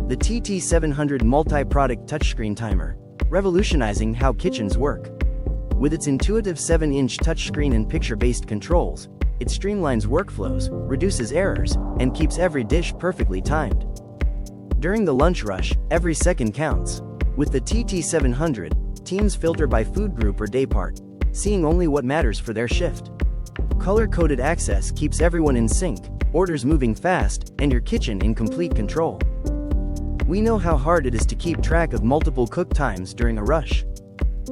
The TT-700 multi-product touchscreen timer, revolutionizing how kitchens work. With its intuitive 7-inch touchscreen and picture-based controls, it streamlines workflows, reduces errors, and keeps every dish perfectly timed. During the lunch rush, every second counts. With the TT-700, teams filter by food group or day part, seeing only what matters for their shift. Color-coded access keeps everyone in sync, orders moving fast, and your kitchen in complete control. We know how hard it is to keep track of multiple cook times during a rush.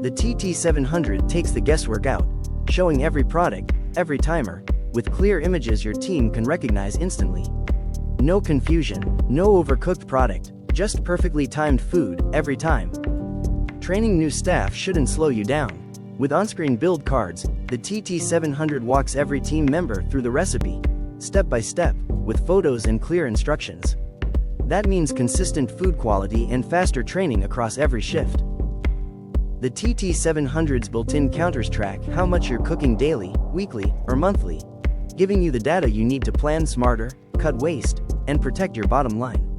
The TT-700 takes the guesswork out, showing every product, every timer, with clear images your team can recognize instantly. No confusion, no overcooked product, just perfectly timed food, every time. Training new staff shouldn't slow you down. With on-screen build cards, the TT-700 walks every team member through the recipe, step by step, with photos and clear instructions. That means consistent food quality and faster training across every shift. The TT-700's built-in counters track how much you're cooking daily, weekly, or monthly, giving you the data you need to plan smarter, cut waste, and protect your bottom line.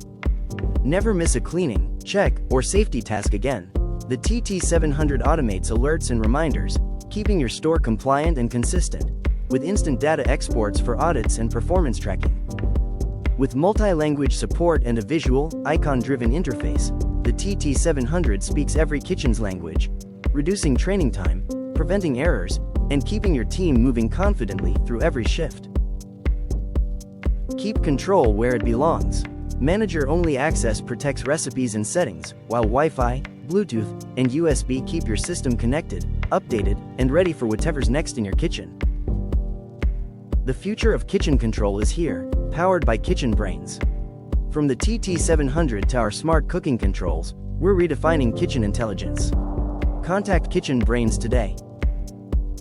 Never miss a cleaning, check, or safety task again. The TT-700 automates alerts and reminders, keeping your store compliant and consistent, with instant data exports for audits and performance tracking. With multi-language support and a visual, icon-driven interface, the TT-700 speaks every kitchen's language, reducing training time, preventing errors, and keeping your team moving confidently through every shift. Keep control where it belongs. Manager-only access protects recipes and settings, while Wi-Fi, Bluetooth, and USB keep your system connected, updated, and ready for whatever's next in your kitchen. The future of kitchen control is here, powered by Kitchen Brains. From the TT-700 to our smart cooking controls, we're redefining kitchen intelligence. Contact Kitchen Brains today.